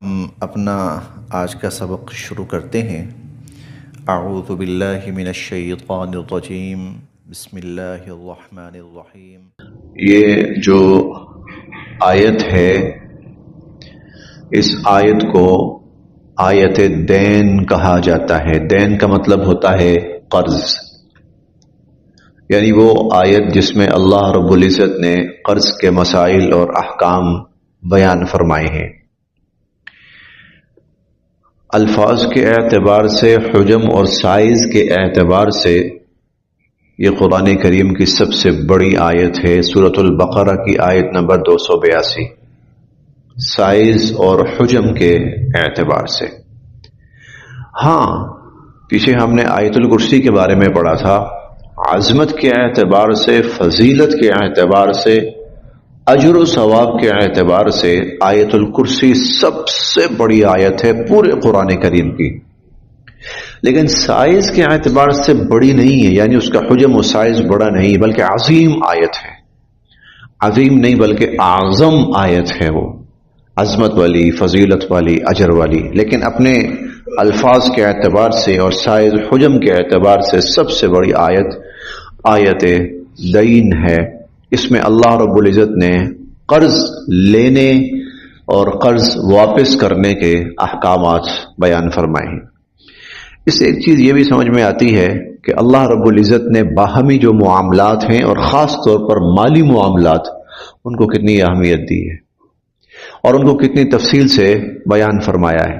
ہم اپنا آج کا سبق شروع کرتے ہیں۔ اعوذ باللہ من الشیطان الرجیم، بسم اللہ الرحمن الرحیم۔ یہ جو آیت ہے، اس آیت کو آیت دین کہا جاتا ہے۔ دین کا مطلب ہوتا ہے قرض، یعنی وہ آیت جس میں اللہ رب العزت نے قرض کے مسائل اور احکام بیان فرمائے ہیں۔ الفاظ کے اعتبار سے، حجم اور سائز کے اعتبار سے یہ قرآن کریم کی سب سے بڑی آیت ہے۔ سورۃ البقرہ کی آیت نمبر 282، سائز اور حجم کے اعتبار سے۔ ہاں، پیچھے ہم نے آیت الکرسی کے بارے میں پڑھا تھا۔ عظمت کے اعتبار سے، فضیلت کے اعتبار سے، اجر و ثواب کے اعتبار سے آیت الکرسی سب سے بڑی آیت ہے پورے قرآن کریم کی، لیکن سائز کے اعتبار سے بڑی نہیں ہے، یعنی اس کا حجم و سائز بڑا نہیں بلکہ عظیم آیت ہے۔ عظیم نہیں بلکہ اعظم آیت ہے، وہ عظمت والی، فضیلت والی، اجر والی، لیکن اپنے الفاظ کے اعتبار سے اور سائز حجم کے اعتبار سے سب سے بڑی آیت دین ہے۔ اس میں اللہ رب العزت نے قرض لینے اور قرض واپس کرنے کے احکامات بیان فرمائے ہیں۔ اس سے ایک چیز یہ بھی سمجھ میں آتی ہے کہ اللہ رب العزت نے باہمی جو معاملات ہیں اور خاص طور پر مالی معاملات، ان کو کتنی اہمیت دی ہے اور ان کو کتنی تفصیل سے بیان فرمایا ہے،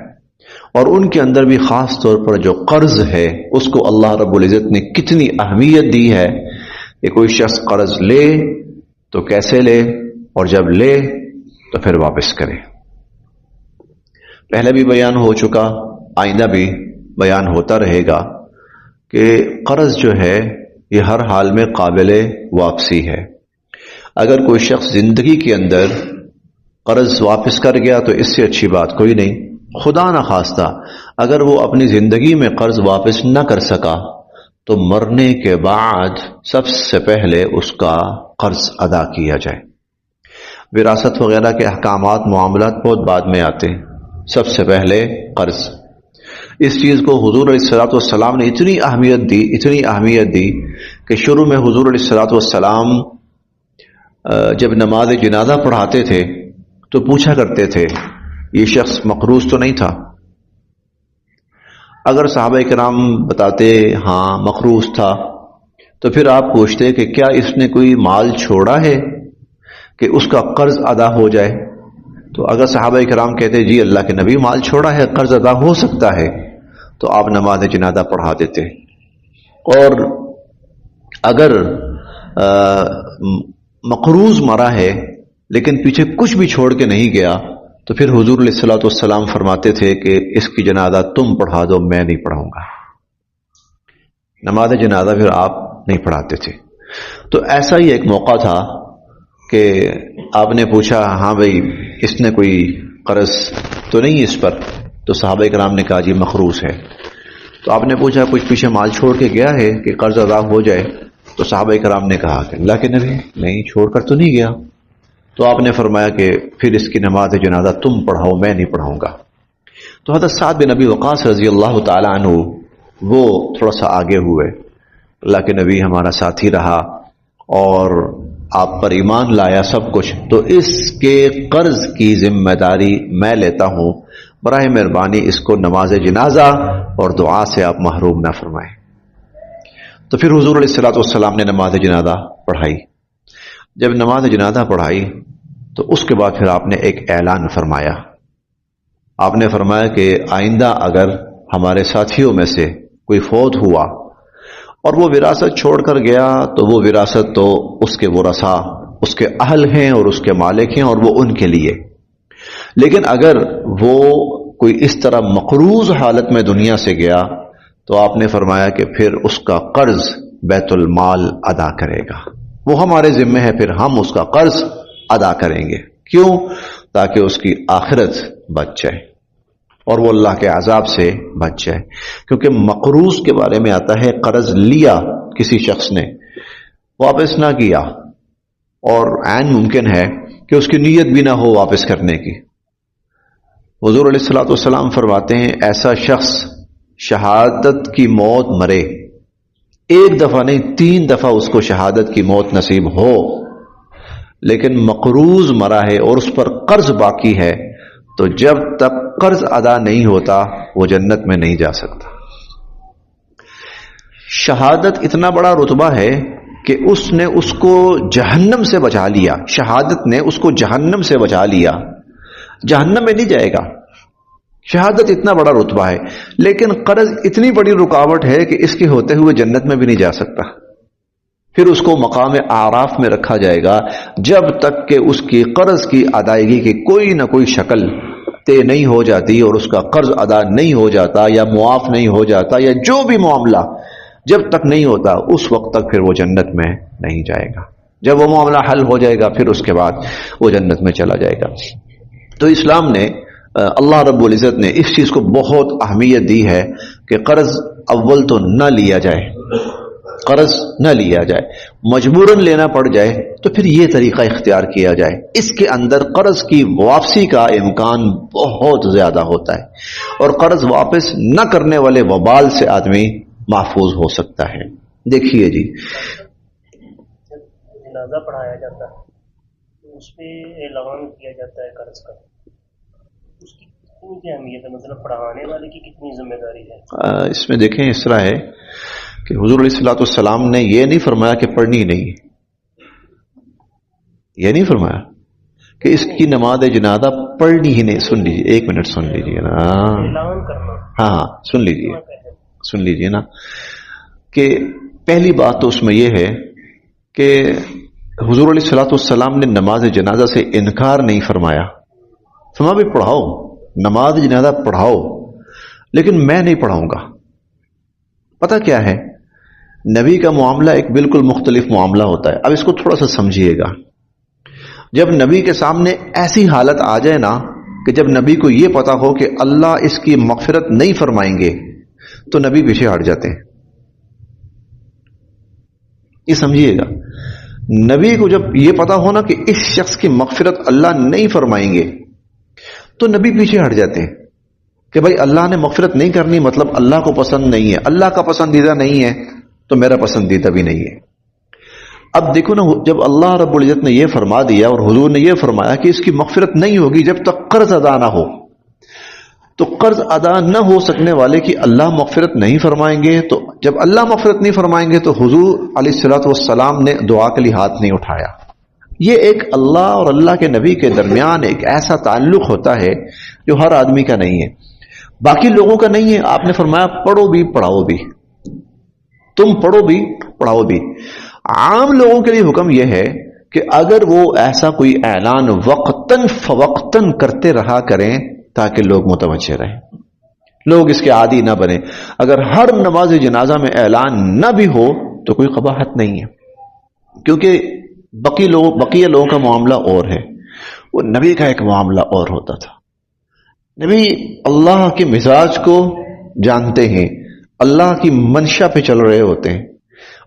اور ان کے اندر بھی خاص طور پر جو قرض ہے اس کو اللہ رب العزت نے کتنی اہمیت دی ہے کہ کوئی شخص قرض لے تو کیسے لے، اور جب لے تو پھر واپس کرے۔ پہلے بھی بیان ہو چکا، آئندہ بھی بیان ہوتا رہے گا کہ قرض جو ہے یہ ہر حال میں قابل واپسی ہے۔ اگر کوئی شخص زندگی کے اندر قرض واپس کر گیا تو اس سے اچھی بات کوئی نہیں۔ خدا نخواستہ اگر وہ اپنی زندگی میں قرض واپس نہ کر سکا تو مرنے کے بعد سب سے پہلے اس کا قرض ادا کیا جائے۔ وراثت وغیرہ کے احکامات، معاملات بہت بعد میں آتے ہیں، سب سے پہلے قرض۔ اس چیز کو حضور علیہ الصلوۃ والسلام نے اتنی اہمیت دی کہ شروع میں حضور علیہ الصلوۃ والسلام جب نماز جنازہ پڑھاتے تھے تو پوچھا کرتے تھے یہ شخص مقروض تو نہیں تھا؟ اگر صحابہ کرام بتاتے ہاں مقروض تھا تو پھر آپ پوچھتے کہ کیا اس نے کوئی مال چھوڑا ہے کہ اس کا قرض ادا ہو جائے؟ تو اگر صحابہ کرام کہتے جی اللہ کے نبی مال چھوڑا ہے، قرض ادا ہو سکتا ہے، تو آپ نماز جنازہ پڑھا دیتے۔ اور اگر مقروض مرا ہے لیکن پیچھے کچھ بھی چھوڑ کے نہیں گیا تو پھر حضور علیہ الصلوۃ والسلام فرماتے تھے کہ اس کی جنازہ تم پڑھا دو، میں نہیں پڑھاؤں گا۔ نماز جنازہ پھر آپ نہیں پڑھاتے تھے۔ تو ایسا ہی ایک موقع تھا کہ آپ نے پوچھا ہاں بھائی اس نے کوئی قرض تو نہیں اس پر؟ تو صحابہ کرام نے کہا جی مقروض ہے۔ تو آپ نے پوچھا کچھ پیچھے مال چھوڑ کے گیا ہے کہ قرض ادا ہو جائے؟ تو صحابہ کرام نے کہا کہ اللہ کے نبی نہیں، چھوڑ کر تو نہیں گیا۔ تو آپ نے فرمایا کہ پھر اس کی نماز جنازہ تم پڑھاؤ، میں نہیں پڑھاؤں گا۔ تو حضرت سعد بن ابی وقاص رضی اللہ تعالی عنہ وہ تھوڑا سا آگے ہوئے، اللہ کے نبی ہمارا ساتھی رہا اور آپ پر ایمان لایا سب کچھ، تو اس کے قرض کی ذمہ داری میں لیتا ہوں، براہ مہربانی اس کو نماز جنازہ اور دعا سے آپ محروم نہ فرمائیں۔ تو پھر حضور علیہ الصلوۃ والسلام نے نماز جنازہ پڑھائی۔ جب نماز جنازہ پڑھائی تو اس کے بعد پھر آپ نے ایک اعلان فرمایا۔ آپ نے فرمایا کہ آئندہ اگر ہمارے ساتھیوں میں سے کوئی فوت ہوا اور وہ وراثت چھوڑ کر گیا تو وہ وراثت تو اس کے ورثاء، اس کے اہل ہیں اور اس کے مالک ہیں اور وہ ان کے لیے، لیکن اگر وہ کوئی اس طرح مقروض حالت میں دنیا سے گیا تو آپ نے فرمایا کہ پھر اس کا قرض بیت المال ادا کرے گا، وہ ہمارے ذمہ ہے، پھر ہم اس کا قرض ادا کریں گے۔ کیوں؟ تاکہ اس کی آخرت بچ جائے اور وہ اللہ کے عذاب سے بچ جائے۔ کیونکہ مقروض کے بارے میں آتا ہے قرض لیا کسی شخص نے، واپس نہ کیا، اور عین ممکن ہے کہ اس کی نیت بھی نہ ہو واپس کرنے کی، حضور علیہ الصلوۃ والسلام فرماتے ہیں ایسا شخص شہادت کی موت مرے، ایک دفعہ نہیں 3 دفعہ اس کو شہادت کی موت نصیب ہو، لیکن مقروض مرا ہے اور اس پر قرض باقی ہے، تو جب تک قرض ادا نہیں ہوتا وہ جنت میں نہیں جا سکتا۔ شہادت اتنا بڑا رتبہ ہے کہ اس نے اس کو جہنم سے بچا لیا، شہادت نے اس کو جہنم سے بچا لیا، جہنم میں نہیں جائے گا۔ شہادت اتنا بڑا رتبہ ہے، لیکن قرض اتنی بڑی رکاوٹ ہے کہ اس کے ہوتے ہوئے جنت میں بھی نہیں جا سکتا۔ پھر اس کو مقام اعراف میں رکھا جائے گا جب تک کہ اس کی قرض کی ادائیگی کی کوئی نہ کوئی شکل طے نہیں ہو جاتی اور اس کا قرض ادا نہیں ہو جاتا یا معاف نہیں ہو جاتا، یا جو بھی معاملہ جب تک نہیں ہوتا اس وقت تک پھر وہ جنت میں نہیں جائے گا۔ جب وہ معاملہ حل ہو جائے گا پھر اس کے بعد وہ جنت میں چلا جائے گا۔ تو اسلام نے، اللہ رب العزت نے اس چیز کو بہت اہمیت دی ہے کہ قرض اول تو نہ لیا جائے، قرض نہ لیا جائے، مجبوراً لینا پڑ جائے تو پھر یہ طریقہ اختیار کیا جائے۔ اس کے اندر قرض کی واپسی کا امکان بہت زیادہ ہوتا ہے، اور قرض واپس نہ کرنے والے وبال سے آدمی محفوظ ہو سکتا ہے۔ دیکھیے جی، جب جنازہ پڑھایا جاتا ہے تو اس پہ اعلان کیا جاتا ہے قرض کا، اس کی کتنی کی اہمیت ہے؟ مطلب پڑھانے والے کی کتنی ذمہ داری ہے اس میں دیکھیں اس طرح ہے کہ حضور علیہ الصلوۃ والسلام نے یہ نہیں فرمایا کہ پڑھنی نہیں، یہ نہیں فرمایا کہ اس کی نماز جنازہ پڑھنی ہی نہیں۔ سن لیجیے، 1 منٹ سن لیجیے نا، اعلان کرنا۔ ہاں سن لیجیے نا، کہ پہلی بات تو اس میں یہ ہے کہ حضور علیہ الصلوۃ والسلام نے نماز جنازہ سے انکار نہیں فرمایا، فرمایا بھی پڑھاؤ، نماز جنازہ پڑھاؤ، لیکن میں نہیں پڑھاؤں گا۔ پتہ کیا ہے، نبی کا معاملہ ایک بالکل مختلف معاملہ ہوتا ہے۔ اب اس کو تھوڑا سا سمجھیے گا، جب نبی کے سامنے ایسی حالت آ جائے نا کہ جب نبی کو یہ پتا ہو کہ اللہ اس کی مغفرت نہیں فرمائیں گے تو نبی پیچھے ہٹ جاتے ہیں۔ یہ سمجھیے گا، نبی کو جب یہ پتا ہونا کہ اس شخص کی مغفرت اللہ نہیں فرمائیں گے تو نبی پیچھے ہٹ جاتے ہیں کہ بھائی اللہ نے مغفرت نہیں کرنی مطلب اللہ کو پسند نہیں ہے، اللہ کا پسندیدہ نہیں ہے تو میرا پسندیدہ بھی نہیں ہے۔ اب دیکھو نا، جب اللہ رب العزت نے یہ فرما دیا اور حضور نے یہ فرمایا کہ اس کی مغفرت نہیں ہوگی جب تک قرض ادا نہ ہو، تو قرض ادا نہ ہو سکنے والے کی اللہ مغفرت نہیں فرمائیں گے، تو جب اللہ مغفرت نہیں فرمائیں گے تو حضور علیہ الصلوۃ والسلام نے دعا کے لیے ہاتھ نہیں اٹھایا۔ یہ ایک اللہ اور اللہ کے نبی کے درمیان ایک ایسا تعلق ہوتا ہے جو ہر آدمی کا نہیں ہے، باقی لوگوں کا نہیں ہے۔ آپ نے فرمایا پڑھو بھی پڑھاؤ بھی، تم پڑھو بھی پڑھاؤ بھی۔ عام لوگوں کے لیے حکم یہ ہے کہ اگر وہ ایسا کوئی اعلان وقتاً فوقتاً کرتے رہا کریں تاکہ لوگ متوجہ رہیں، لوگ اس کے عادی نہ بنیں۔ اگر ہر نماز جنازہ میں اعلان نہ بھی ہو تو کوئی قباحت نہیں ہے، کیونکہ بقیہ لوگوں کا معاملہ اور ہے، وہ نبی کا ایک معاملہ اور ہوتا تھا۔ نبی اللہ کے مزاج کو جانتے ہیں، اللہ کی منشا پہ چل رہے ہوتے ہیں،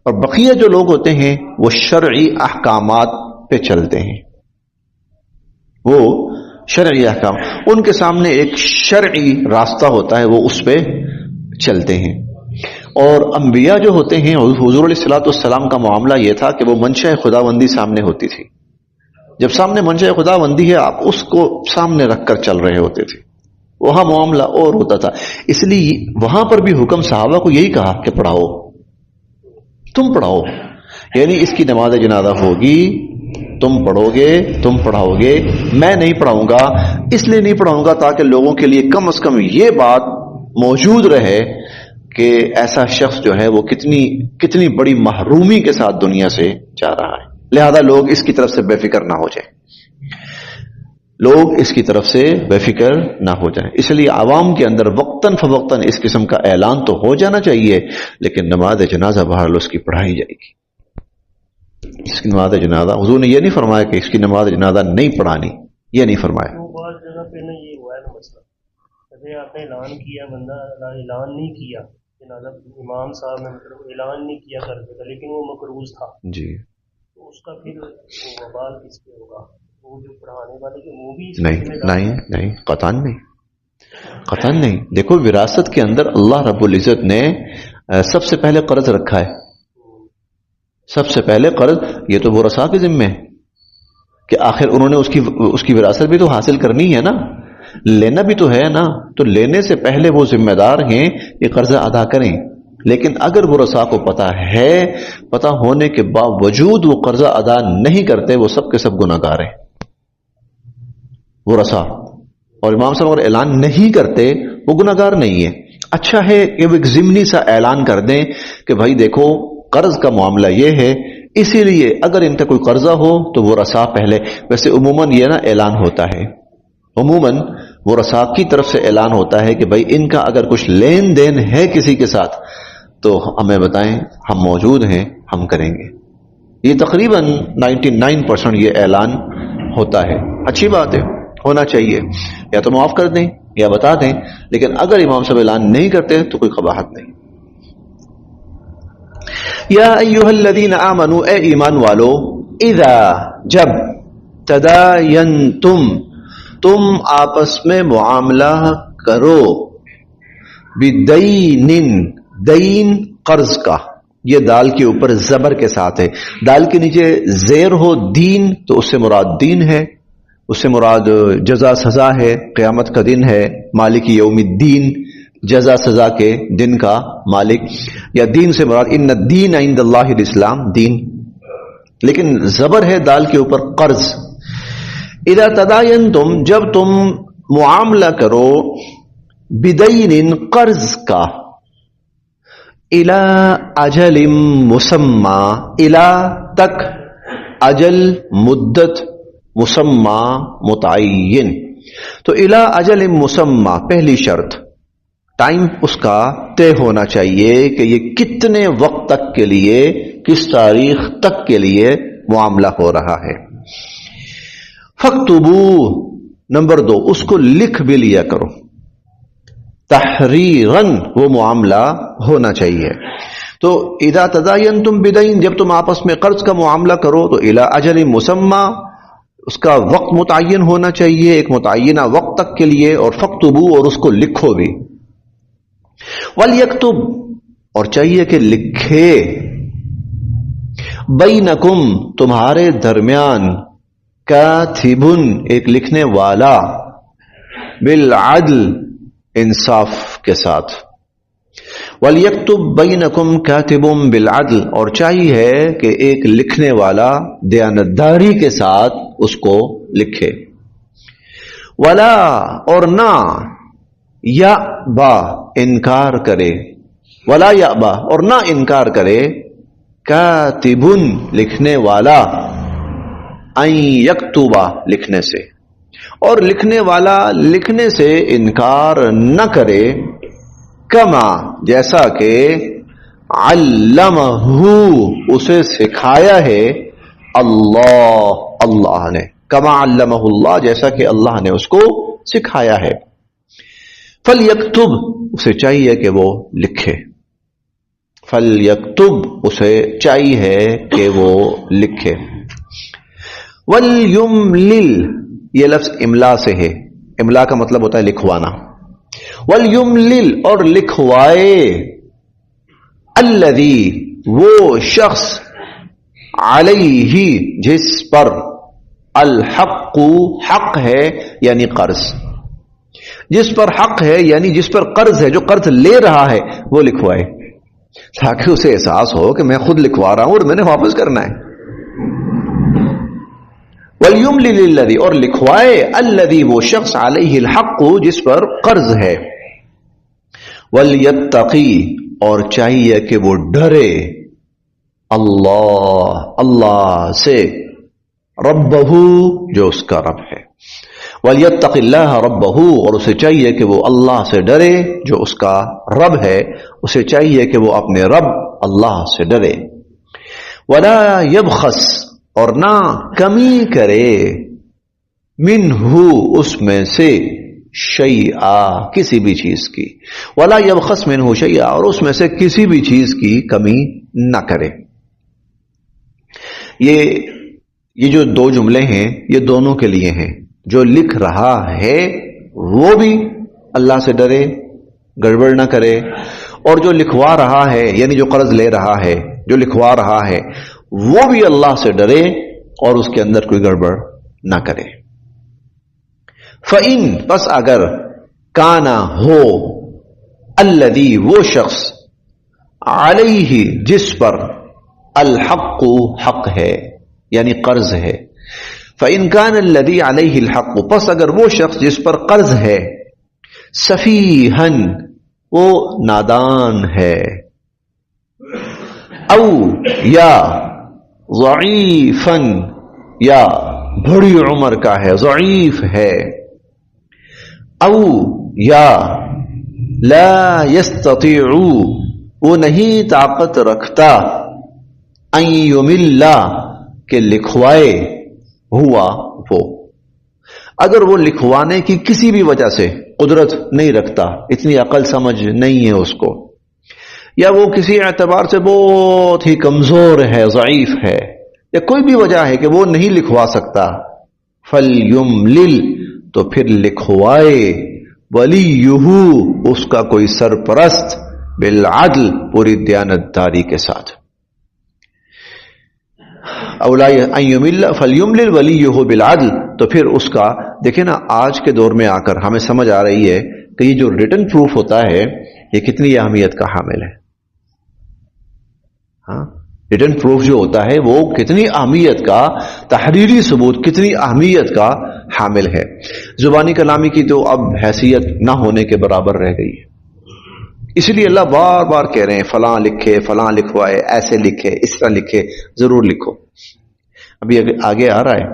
اور بقیہ جو لوگ ہوتے ہیں وہ شرعی احکامات پہ چلتے ہیں، وہ شرعی احکام، ان کے سامنے ایک شرعی راستہ ہوتا ہے، وہ اس پہ چلتے ہیں۔ اور انبیاء جو ہوتے ہیں، حضور علیہ الصلوۃ والسلام کا معاملہ یہ تھا کہ وہ منشا خداوندی سامنے ہوتی تھی، جب سامنے منشا خداوندی ہے آپ اس کو سامنے رکھ کر چل رہے ہوتے تھے، وہاں معاملہ اور ہوتا تھا۔ اس لیے وہاں پر بھی حکم صحابہ کو یہی کہا کہ پڑھاؤ، تم پڑھاؤ، یعنی اس کی نماز جنازہ ہوگی، تم پڑھو گے، تم پڑھاؤ گے، میں نہیں پڑھاؤں گا۔ اس لیے نہیں پڑھاؤں گا تاکہ لوگوں کے لیے کم از کم یہ بات موجود رہے کہ ایسا شخص جو ہے وہ کتنی بڑی محرومی کے ساتھ دنیا سے جا رہا ہے، لہذا لوگ اس کی طرف سے بے فکر نہ ہو جائیں، لوگ اس کی طرف سے بے فکر نہ ہو جائیں۔ اس لیے عوام کے اندر وقتاً فوقتاً اس قسم کا اعلان تو ہو جانا چاہیے، لیکن نماز جنازہ بہرحال اس کی پڑھائی جائے گی۔ اس کی نماز جنازہ، حضور نے یہ نہیں فرمایا کہ اس کی نماز جنازہ نہیں پڑھانی، یہ نہیں فرمایا۔ بعض جگہ پہ نا یہ ہوا ہے نا مسئلہ، جیسے آپ نے اعلان کیا، بندہ اعلان نہیں کیا، جنازہ امام صاحب نے مطلب اعلان نہیں کیا کر دے گا، لیکن وہ مقروض تھا جی، تو اس کا پھر وبال کس پہ ہوگا؟ وہ جو پڑھانے والے کے وہ بھی نہیں قطعاً نہیں، قطعاً نہیں. دیکھو وراثت کے اندر اللہ رب العزت نے سب سے پہلے قرض رکھا ہے. سب سے پہلے قرض یہ تو ورثاء کے ذمے ہے کہ آخر انہوں نے اس کی وراثت بھی تو حاصل کرنی ہے نا, لینا بھی تو ہے نا. تو لینے سے پہلے وہ ذمہ دار ہیں کہ قرض ادا کریں. لیکن اگر ورثاء کو پتہ ہونے کے باوجود وہ قرضہ ادا نہیں کرتے, وہ سب کے سب گناہگار ہیں ورثاء. اور امام صاحب اگر اعلان نہیں کرتے وہ گناہگار نہیں ہے. اچھا ہے کہ وہ ایک ضمنی سا اعلان کر دیں کہ بھائی دیکھو قرض کا معاملہ یہ ہے, اسی لیے اگر ان کا کوئی قرضہ ہو تو ورثاء پہلے. ویسے عموماً یہ نا اعلان ہوتا ہے, عموماً ورثاء کی طرف سے اعلان ہوتا ہے کہ بھائی ان کا اگر کچھ لین دین ہے کسی کے ساتھ تو ہمیں بتائیں, ہم موجود ہیں, ہم کریں گے. یہ تقریباً 99% یہ اعلان ہوتا ہے. اچھی بات ہے, ہونا چاہیے. یا تو معاف کر دیں یا بتا دیں, لیکن اگر امام صاحب اعلان نہیں کرتے تو کوئی قباحت نہیں. یا ایھا الذین آمنوا, اے ایمان والو, اذا جب, تداینتم تم آپس میں معاملہ کرو, بدین, دین قرض کا, یہ دال کے اوپر زبر کے ساتھ ہے, دال کے نیچے زیر ہو دین تو اس سے مراد دین ہے, اس سے مراد جزا سزا ہے, قیامت کا دن ہے, مالک یوم الدین, جزا سزا کے دن کا مالک. یا دین سے مراد ان الدین عند اللہ الاسلام, دین. لیکن زبر ہے دال کے اوپر قرض. اذا تداینتم, جب تم معاملہ کرو, بدین قرض کا, الى اجل مسمى, الى تک, اجل مدت, مسمى متعین. تو الى اجل مسمى پہلی شرط, ٹائم اس کا طے ہونا چاہیے کہ یہ کتنے وقت تک کے لیے, کس تاریخ تک کے لیے معاملہ ہو رہا ہے. فاکتبوا, نمبر 2, اس کو لکھ بھی لیا کرو. تحریراً, وہ معاملہ ہونا چاہیے. تو اذا تداینتم بدین, جب تم آپس میں قرض کا معاملہ کرو تو الی اجل مسمى, اس کا وقت متعین ہونا چاہیے, ایک متعینہ وقت تک کے لیے. اور فاکتبوا, اور اس کو لکھو بھی. ولیکتب, اور چاہیے کہ لکھے, بینکم, تمہارے درمیان, کاتب, ایک لکھنے والا, بالعدل, انصاف کے ساتھ. وَلْيَكْتُبْ بَيْنَكُمْ كَاتِبٌ بِالْعَدْلِ, اور چاہیے کہ ایک لکھنے والا دیانتداری کے ساتھ اس کو لکھے. وَلَا, اور نہ, یَأْبَا, انکار کرے, وَلَا یَأْبَا, اور نہ انکار کرے, کاتب, لکھنے والا, ان یکتبا, لکھنے سے. اور لکھنے والا لکھنے سے انکار نہ کرے, کما, جیسا کہ, علمہ, اسے سکھایا ہے, اللہ نے, کما علمہ اللہ, جیسا کہ اللہ نے اس کو سکھایا ہے. فلیکتب, اسے چاہیے کہ وہ لکھے. فلیکتب, اسے چاہیے کہ وہ لکھے. ولیملل, یہ لفظ املا سے ہے. املا کا مطلب ہوتا ہے لکھوانا. ولیملل, اور لکھوائے, الذی, وہ شخص, علیہ, جس پر, الحق, حق ہے, یعنی قرض, جس پر حق ہے, یعنی جس پر قرض ہے, جو قرض لے رہا ہے, وہ لکھوائے, تاکہ اسے احساس ہو کہ میں خود لکھوا رہا ہوں اور میں نے واپس کرنا ہے. وَلْيُمْلِلِ الَّذِي, اور لکھوائے, الَّذِي, وہ شخص, علیہ الحق, جس پر قرض ہے. وَلْيَتَّقِي, اور چاہیے کہ وہ ڈرے, اللہ سے, ربہ, جو اس کا رب ہے. وَلْيَتَّقِ اللَّهَ رَبَّهُ, اور اسے چاہیے کہ وہ اللہ سے ڈرے جو اس کا رب ہے. اسے چاہیے کہ وہ اپنے رب اللہ سے ڈرے. وَلَا يَبْخَسْ, اور نہ کمی کرے, منہ, اس میں سے, شیئا, کسی بھی چیز کی. ولا یبخس منہ شیئا, اور اس میں سے کسی بھی چیز کی کمی نہ کرے. یہ جو دو جملے ہیں یہ دونوں کے لیے ہیں, جو لکھ رہا ہے وہ بھی اللہ سے ڈرے، گڑبڑ نہ کرے، اور جو لکھوا رہا ہے یعنی جو قرض لے رہا ہے، جو لکھوا رہا ہے، وہ بھی اللہ سے ڈرے اور اس کے اندر کوئی گڑبڑ نہ کرے۔ فَإِن پس اگر کانا ہو الذی وہ شخص علیہ جس پر الحق حق ہے یعنی قرض ہے، فَإِن كَانَ الَّذِي عَلَيْهِ الْحَقُّ پس اگر وہ شخص جس پر قرض ہے سفیہن وہ نادان ہے، او یا ضعیفن یا بڑی عمر کا ہے، ضعیف ہے، او یا لا یستطیع وہ نہیں طاقت رکھتا ان یمل کہ لکھوائے ہوا وہ، اگر وہ لکھوانے کی کسی بھی وجہ سے قدرت نہیں رکھتا، اتنی عقل سمجھ نہیں ہے اس کو، یا وہ کسی اعتبار سے بہت ہی کمزور ہے، ضعیف ہے، یا کوئی بھی وجہ ہے کہ وہ نہیں لکھوا سکتا، فَلْيُمْلِلْ تو پھر لکھوائے، وَلِيُّهُ اس کا کوئی سرپرست، بالعدل پوری دیانتداری کے ساتھ، فَلْيُمْلِلْ وَلِيُّهُ بالعدل تو پھر اس کا دیکھیں نا، آج کے دور میں آ کر ہمیں سمجھ آ رہی ہے کہ یہ جو ریٹن پروف ہوتا ہے یہ کتنی اہمیت کا حامل ہے۔ ہاں، ریٹن پروف جو ہوتا ہے وہ کتنی اہمیت کا، تحریری ثبوت کتنی اہمیت کا حامل ہے۔ زبانی کلامی کی تو اب حیثیت نہ ہونے کے برابر رہ گئی ہے، اسی لیے اللہ بار بار کہہ رہے ہیں فلاں لکھے، فلاں لکھوائے، ایسے لکھے، اس طرح لکھے، ضرور لکھو۔ ابھی آگے آ رہا ہے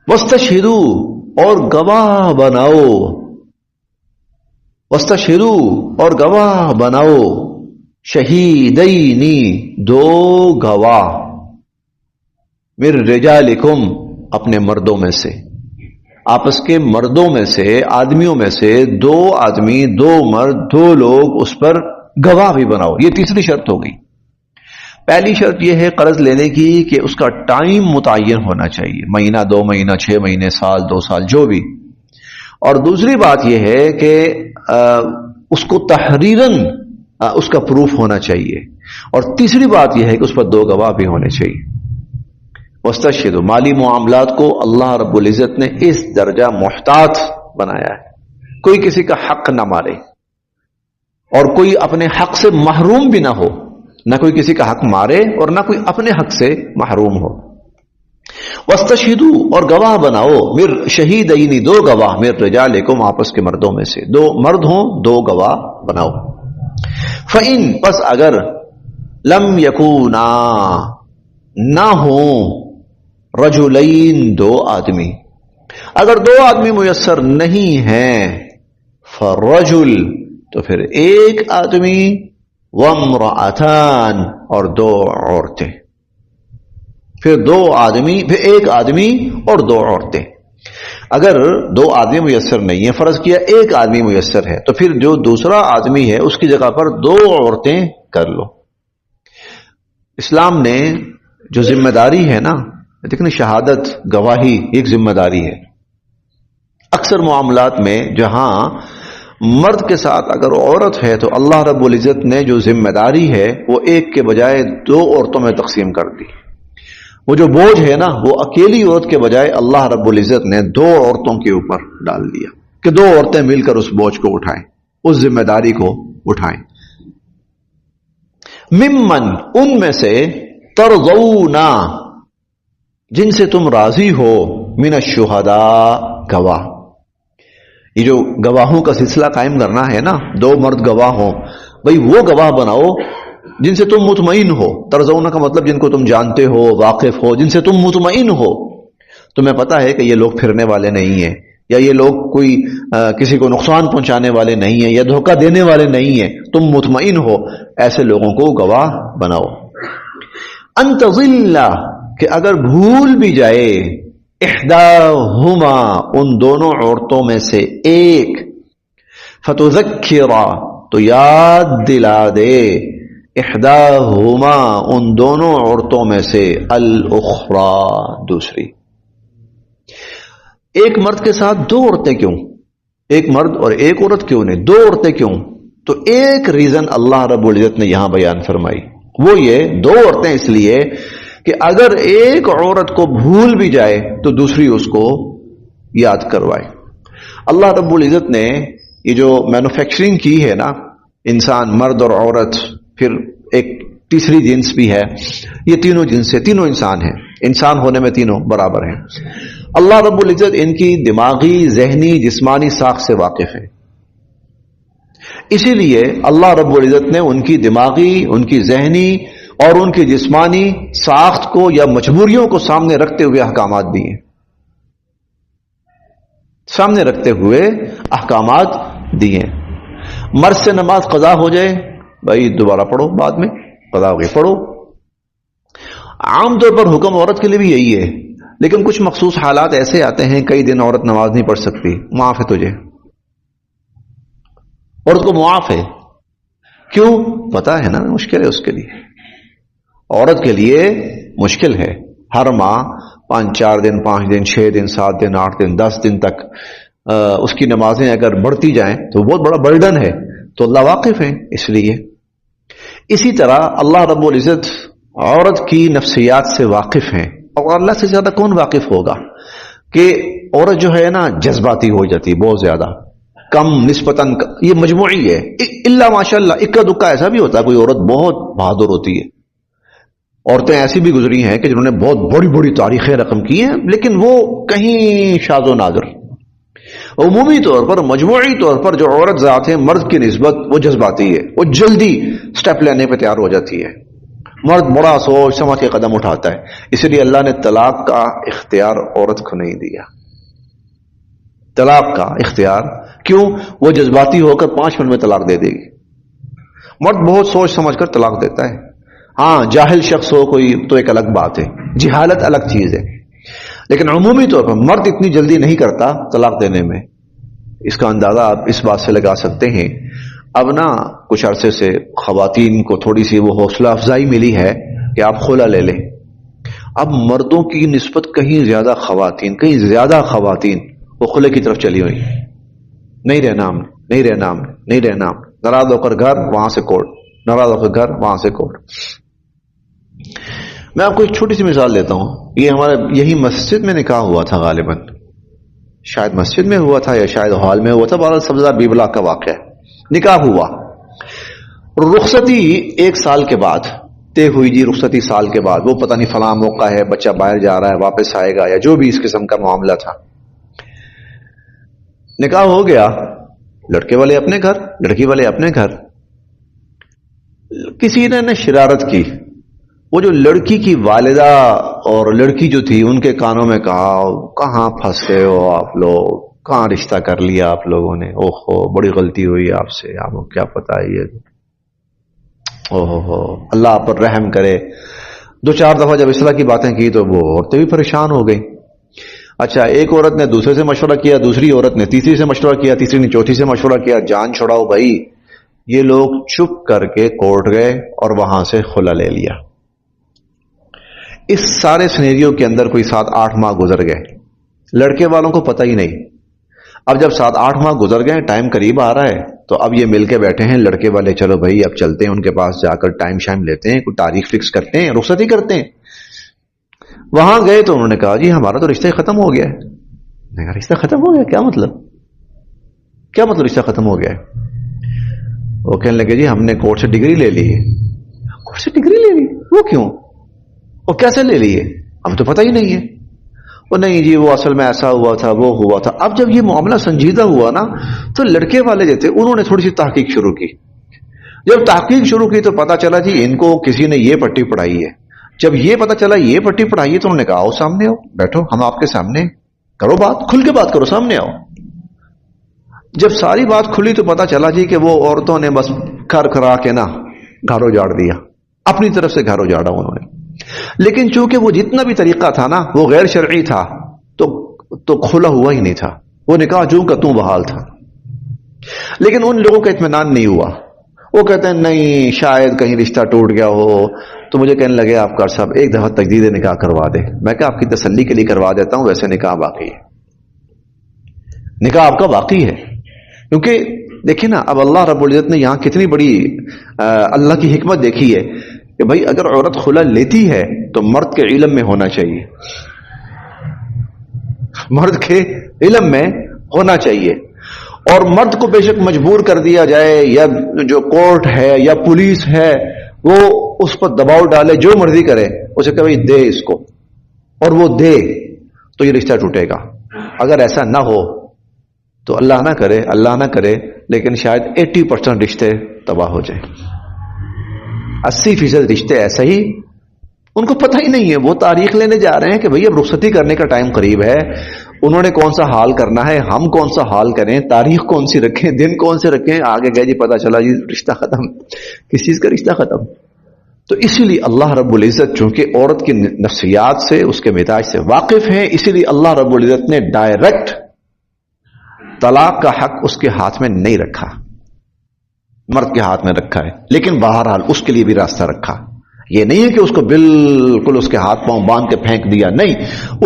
وَاسْتَشْهِدُوا اور گواہ بناؤ، وَاسْتَشْهِدُوا اور گواہ بناؤ، شہیدینی دو گواہ، مِن رجالکم اپنے مردوں میں سے، آپس کے مردوں میں سے، آدمیوں میں سے دو آدمی، دو مرد، دو لوگ اس پر گواہ بھی بناؤ۔ یہ تیسری شرط ہو گئی۔ پہلی شرط یہ ہے قرض لینے کی کہ اس کا ٹائم متعین ہونا چاہیے، مہینہ، 2 مہینہ، 6 مہینے، سال، 2 سال، جو بھی۔ اور دوسری بات یہ ہے کہ اس کو تحریراً اس کا پروف ہونا چاہیے، اور تیسری بات یہ ہے کہ اس پر 2 گواہ بھی ہونے چاہیے۔ وَاسْتَشْهِدُوا مالی معاملات کو اللہ رب العزت نے اس درجہ محتاط بنایا ہے، کوئی کسی کا حق نہ مارے اور کوئی اپنے حق سے محروم بھی نہ ہو، نہ کوئی کسی کا حق مارے اور نہ کوئی اپنے حق سے محروم ہو۔ وَاسْتَشْهِدُوا اور گواہ بناؤ، مِن شہیدین دو گواہ، مِن رجالکم آپس کے مردوں میں سے، 2 مرد ہوں 2 گواہ بناؤ۔ فَإِن پس اگر لم یکونا نہ ہوں رجلین 2 آدمی، اگر 2 آدمی میسر نہیں ہیں، فرجل تو پھر 1 آدمی، وامرأتان اور 2 عورتیں، پھر 2 آدمی، پھر 1 آدمی اور 2 عورتیں۔ اگر 2 آدمی میسر نہیں ہے، فرض کیا 1 آدمی میسر ہے، تو پھر جو دوسرا آدمی ہے اس کی جگہ پر 2 عورتیں کر لو۔ اسلام نے جو ذمہ داری ہے نا، دیکھنا شہادت، گواہی ایک ذمہ داری ہے۔ اکثر معاملات میں جہاں مرد کے ساتھ اگر عورت ہے تو اللہ رب العزت نے جو ذمہ داری ہے وہ 1 کے بجائے 2 عورتوں میں تقسیم کر دی۔ وہ جو بوجھ ہے نا وہ اکیلی عورت کے بجائے اللہ رب العزت نے 2 عورتوں کے اوپر ڈال دیا کہ 2 عورتیں مل کر اس بوجھ کو اٹھائیں، اس ذمہ داری کو اٹھائیں۔ ممن ان میں سے، ترضون جن سے تم راضی ہو، من الشہداء گواہ۔ یہ جو گواہوں کا سلسلہ قائم کرنا ہے نا، 2 مرد گواہ ہوں، بھئی وہ گواہ بناؤ جن سے تم مطمئن ہو۔ ترضون کا مطلب جن کو تم جانتے ہو، واقف ہو، جن سے تم مطمئن ہو، تمہیں پتا ہے کہ یہ لوگ پھرنے والے نہیں ہیں، یا یہ لوگ کوئی کسی کو نقصان پہنچانے والے نہیں ہیں، یا دھوکہ دینے والے نہیں ہیں، تم مطمئن ہو، ایسے لوگوں کو گواہ بناؤ۔ ان تضل کہ اگر بھول بھی جائے، احداہما ان دونوں عورتوں میں سے ایک، فتذکر تو یاد دلا دے، احداہما ان دونوں عورتوں میں سے، الاخری دوسری۔ ایک مرد کے ساتھ 2 عورتیں کیوں؟ ایک مرد اور ایک عورت کیوں نہیں، دو عورتیں کیوں؟ تو ایک ریزن اللہ رب العزت نے یہاں بیان فرمائی، وہ یہ دو عورتیں اس لیے کہ اگر ایک عورت کو بھول بھی جائے تو دوسری اس کو یاد کروائے۔ اللہ رب العزت نے یہ جو مینوفیکچرنگ کی ہے نا، انسان، مرد اور عورت، پھر ایک تیسری جنس بھی ہے، یہ تینوں جنس ہے، تینوں انسان ہیں، انسان ہونے میں تینوں برابر ہیں۔ اللہ رب العزت ان کی دماغی، ذہنی، جسمانی ساخت سے واقف ہے، اسی لیے اللہ رب العزت نے ان کی دماغی، ان کی ذہنی اور ان کی جسمانی ساخت کو یا مجبوریوں کو سامنے رکھتے ہوئے احکامات دیے، سامنے رکھتے ہوئے احکامات دیے۔ مرد سے نماز قضا ہو جائے، بھائی دوبارہ پڑھو، بعد میں قضا ہو گئی پڑھو۔ عام طور پر حکم عورت کے لیے بھی یہی ہے، لیکن کچھ مخصوص حالات ایسے آتے ہیں، کئی دن عورت نماز نہیں پڑھ سکتی، معاف ہے تجھے، عورت کو معاف ہے۔ کیوں؟ پتا ہے نا مشکل ہے اس کے لیے، عورت کے لیے مشکل ہے، ہر ماہ 4 دن 5 دن 6 دن 7 دن 8 دن 10 دن تک اس کی نمازیں اگر بڑھتی جائیں تو بہت بڑا برڈن ہے، تو اللہ واقف ہے اس لیے۔ اسی طرح اللہ رب العزت عورت کی نفسیات سے واقف ہیں، اور اللہ سے زیادہ کون واقف ہوگا کہ عورت جو ہے نا جذباتی ہو جاتی ہے بہت زیادہ، کم نسبتاً، یہ مجموعی ہے، الا ماشاء اللہ اکا دکا ایسا بھی ہوتا ہے، کوئی عورت بہت بہادر ہوتی ہے، عورتیں ایسی بھی گزری ہیں کہ جنہوں نے بہت بڑی بڑی تاریخیں رقم کی ہیں، لیکن وہ کہیں شاذ و نادر۔ عمومی طور پر، مجموعی طور پر جو عورت ذات ہے مرد کی نسبت وہ جذباتی ہے، وہ جلدی سٹیپ لینے پہ تیار ہو جاتی ہے، مرد بڑا سوچ سمجھ کے قدم اٹھاتا ہے، اس لیے اللہ نے طلاق کا اختیار عورت کو نہیں دیا، طلاق کا اختیار۔ کیوں؟ وہ جذباتی ہو کر 5 منٹ میں طلاق دے دے گی، مرد بہت سوچ سمجھ کر طلاق دیتا ہے۔ ہاں جاہل شخص ہو کوئی تو ایک الگ بات ہے، جہالت الگ چیز ہے، لیکن عمومی طور پر مرد اتنی جلدی نہیں کرتا طلاق دینے میں۔ اس کا اندازہ آپ اس بات سے لگا سکتے ہیں، اب نا کچھ عرصے سے خواتین کو تھوڑی سی وہ حوصلہ افزائی ملی ہے کہ آپ خلا لے لیں، اب مردوں کی نسبت کہیں زیادہ خواتین وہ خلے کی طرف چلی ہوئی، نہیں رہنا ہم، نہیں رہنا ہم، نہیں رہنا ہم، ناراض ہو کر گھر، وہاں سے کورٹ، ناراض ہو کر گھر، وہاں سے کورٹ۔ میں آپ کو ایک چھوٹی سی مثال دیتا ہوں، یہ ہمارے یہی مسجد میں نکاح ہوا تھا، غالباً شاید مسجد میں ہوا تھا یا شاید ہال میں ہوا تھا، بہرحال سبزہ بیبلا کا واقعہ ہے۔ نکاح ہوا، رخصتی 1 سال کے بعد طے ہوئی جی، رخصتی سال کے بعد، وہ پتہ نہیں فلاں موقع ہے، بچہ باہر جا رہا ہے واپس آئے گا یا جو بھی اس قسم کا معاملہ تھا۔ نکاح ہو گیا، لڑکے والے اپنے گھر، لڑکی والے اپنے گھر۔ کسی نے شرارت کی، وہ جو لڑکی کی والدہ اور لڑکی جو تھی ان کے کانوں میں کہا، کہاں پھنسے ہو آپ لوگ، کہاں رشتہ کر لیا آپ لوگوں نے، اوہو بڑی غلطی ہوئی آپ سے، آپ کو کیا پتا ہے یہ، اوہو اللہ آپ پر رحم کرے۔ 2-4 دفعہ جب اصلاح کی باتیں کی تو وہ عورتیں بھی پریشان ہو گئی۔ اچھا، ایک عورت نے دوسرے سے مشورہ کیا، دوسری عورت نے تیسری سے مشورہ کیا، تیسری نے چوتھی سے مشورہ کیا، جان چھڑاؤ بھائی، یہ لوگ چپ کر کے کورٹ گئے اور وہاں سے خلا لے لیا۔ اس سارے سینیریو کے اندر کوئی 7-8 ماہ گزر گئے، لڑکے والوں کو پتہ ہی نہیں۔ اب جب 7-8 ماہ گزر گئے، ٹائم قریب آ رہا ہے، تو اب یہ مل کے بیٹھے ہیں لڑکے والے، چلو بھائی اب چلتے ہیں ان کے پاس، جا کر ٹائم شائم لیتے ہیں، کوئی تاریخ فکس کرتے ہیں، رخصتی کرتے ہیں۔ وہاں گئے تو انہوں نے کہا جی ہمارا تو رشتہ ختم ہو گیا ہے۔ میں نے کہا رشتہ ختم ہو گیا؟ کیا مطلب رشتہ ختم ہو گیا ہے؟ وہ کہنے لگے جی ہم نے کورٹ سے ڈگری لے لی ہے۔ کورٹ سے ڈگری لے لی؟ وہ کیوں؟ اور کیسے لے لی ہے؟ ہمیں تو پتہ ہی نہیں ہے۔ وہ نہیں جی وہ اصل میں ایسا ہوا تھا، وہ ہوا تھا۔ اب جب یہ معاملہ سنجیدہ ہوا نا، تو لڑکے والے جو تھے انہوں نے تھوڑی سی تحقیق شروع کی۔ جب تحقیق شروع کی تو پتا چلا جی ان کو کسی نے یہ پٹی پڑھائی ہے۔ جب یہ پتا چلا یہ پٹی پڑھائی ہے تو انہوں نے کہا آؤ سامنے آؤ، بیٹھو ہم آپ کے سامنے، کرو بات، کھل کے بات کرو، سامنے آؤ۔ جب ساری بات کھلی تو پتا چلا جی کہ وہ عورتوں نے بس کھر کھرا کے نا گھر اجاڑ دیا، اپنی طرف سے گھر اجاڑا انہوں نے۔ لیکن چونکہ وہ جتنا بھی طریقہ تھا نا وہ غیر شرعی تھا، تو کھلا ہوا ہی نہیں تھا، وہ نکاح جو کا توں بحال تھا۔ لیکن ان لوگوں کا اطمینان نہیں ہوا، وہ کہتے ہیں نہیں شاید کہیں رشتہ ٹوٹ گیا ہو۔ تو مجھے کہنے لگے آپ کا صاحب 1 دفعہ تجدید نکاح کروا دے۔ میں کہا آپ کی تسلی کے لیے کروا دیتا ہوں، ویسے نکاح باقی ہے، نکاح آپ کا باقی ہے، کیونکہ دیکھیں نا، اب اللہ رب العزت نے یہاں کتنی بڑی اللہ کی حکمت دیکھی ہے کہ بھائی اگر عورت خلا لیتی ہے تو مرد کے علم میں ہونا چاہیے، مرد کے علم میں ہونا چاہیے، اور مرد کو بے شک مجبور کر دیا جائے، یا جو کورٹ ہے یا پولیس ہے وہ اس پر دباؤ ڈالے، جو مرضی کرے، اسے کہ بھائی دے اس کو، اور وہ دے، تو یہ رشتہ ٹوٹے گا۔ اگر ایسا نہ ہو تو اللہ نہ کرے لیکن شاید 80% رشتے تباہ ہو جائیں، 80% رشتے ایسا ہی ان کو پتہ ہی نہیں ہے، وہ تاریخ لینے جا رہے ہیں کہ بھئی اب رخصتی کرنے کا ٹائم قریب ہے، انہوں نے کون سا حال کرنا ہے، ہم کون سا حال کریں، تاریخ کون سی رکھیں، دن کون سے رکھیں، آگے گئے جی پتہ چلا جی رشتہ ختم، کس چیز کا رشتہ ختم۔ تو اسی لیے اللہ رب العزت چونکہ عورت کی نفسیات سے، اس کے مزاج سے واقف ہیں، اسی لیے اللہ رب العزت نے ڈائریکٹ طلاق کا حق اس کے ہاتھ میں نہیں رکھا، مرد کے ہاتھ میں رکھا ہے، لیکن بہرحال اس کے لیے بھی راستہ رکھا۔ یہ نہیں ہے کہ اس کو بالکل اس کے ہاتھ پاؤں باندھ کے پھینک دیا، نہیں،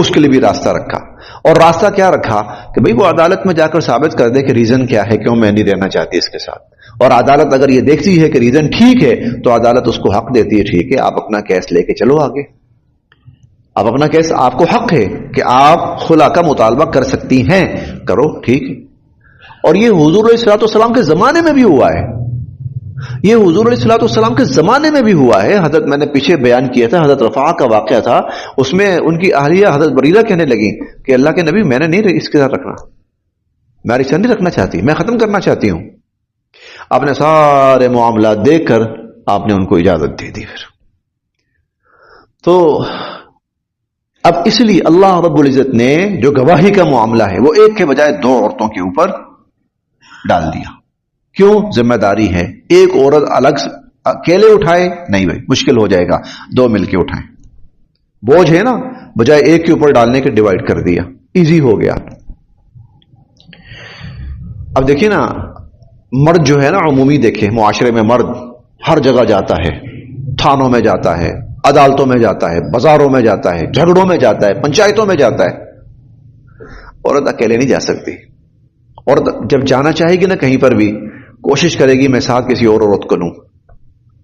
اس کے لیے بھی راستہ رکھا۔ اور راستہ کیا رکھا کہ بھئی وہ عدالت میں جا کر ثابت کر دے کہ ریزن کیا ہے، کیوں میں نہیں رہنا چاہتی اس کے ساتھ، اور عدالت اگر یہ دیکھتی ہے کہ ریزن ٹھیک ہے تو عدالت اس کو حق دیتی ہے، ٹھیک ہے آپ اپنا کیس لے کے چلو آگے، اب اپنا کیس، آپ کو حق ہے کہ آپ خلا کا مطالبہ کر سکتی ہیں، کرو، ٹھیک ہے۔ اور یہ حضور علیہ الصلوۃ والسلام کے زمانے میں بھی ہوا ہے، یہ حضور علیہ الصلوۃ والسلام کے زمانے میں بھی ہوا ہے۔ حضرت، میں نے پیچھے بیان کیا تھا، حضرت رفاعہ کا واقعہ تھا، اس میں ان کی اہلیہ حضرت بریرہ کہنے لگی کہ اللہ کے نبی میں نے نہیں اس کے ساتھ رکھنا، میں رشتہ نہیں رکھنا چاہتی، میں ختم کرنا چاہتی ہوں۔ آپ نے سارے معاملات دیکھ کر آپ نے ان کو اجازت دے دی۔ پھر تو اب اس لیے اللہ رب العزت نے جو گواہی کا معاملہ ہے وہ ایک کے بجائے دو عورتوں کے اوپر ڈال دیا۔ کیوں؟ ذمہ داری ہے، ایک عورت الگ اکیلے اٹھائے نہیں بھائی، مشکل ہو جائے گا، دو مل کے اٹھائیں، بوجھ ہے نا، بجائے ایک کے اوپر ڈالنے کے ڈیوائڈ کر دیا، ایزی ہو گیا۔ اب دیکھیے نا، مرد جو ہے نا، عمومی دیکھیں معاشرے میں مرد ہر جگہ جاتا ہے، تھانوں میں جاتا ہے، عدالتوں میں جاتا ہے، بازاروں میں جاتا ہے، جھگڑوں میں جاتا ہے، پنچایتوں میں جاتا ہے، عورت اکیلے نہیں جا سکتی۔ عورت جب جانا چاہے گی نا کہیں پر بھی، کوشش کرے گی میں ساتھ کسی اور عورت کو لوں،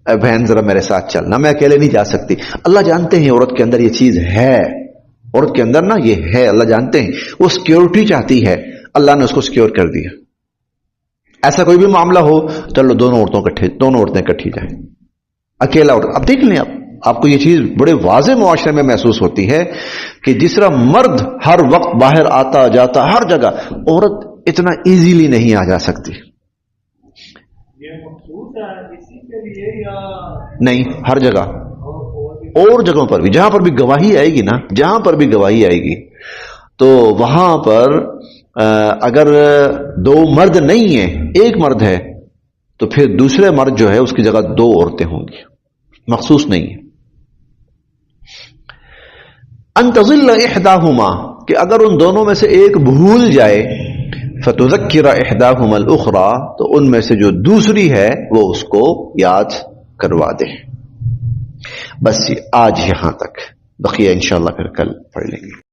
اے بہن ذرا میرے ساتھ چلنا، میں اکیلے نہیں جا سکتی۔ اللہ جانتے ہیں عورت کے اندر یہ چیز ہے، عورت کے اندر نا یہ ہے، اللہ جانتے ہیں، وہ سیکیورٹی چاہتی ہے، اللہ نے اس کو سیکیور کر دیا۔ ایسا کوئی بھی معاملہ ہو، چلو دونوں عورتیں کٹھی جائیں، اکیلا عورت۔ اب دیکھ لیں، آپ کو یہ چیز بڑے واضح معاشرے میں محسوس ہوتی ہے کہ جس طرح مرد ہر وقت باہر آتا جاتا ہر جگہ، عورت اتنا ایزیلی نہیں آ جا سکتی۔ نہیں، ہر جگہ، اور جگہوں پر بھی، جہاں پر بھی گواہی آئے گی نا، جہاں پر بھی گواہی آئے گی تو وہاں پر اگر دو مرد نہیں ہیں، ایک مرد ہے، تو پھر دوسرے مرد جو ہے اس کی جگہ دو عورتیں ہوں گی، مخصوص نہیں ہے۔ ان تضل احداہما، کہ اگر ان دونوں میں سے ایک بھول جائے، فتذکر احداہما الاخری، تو ان میں سے جو دوسری ہے وہ اس کو یاد کروا دے۔ بس آج یہاں تک، بقیہ انشاءاللہ پھر کل پڑھ لیں گے۔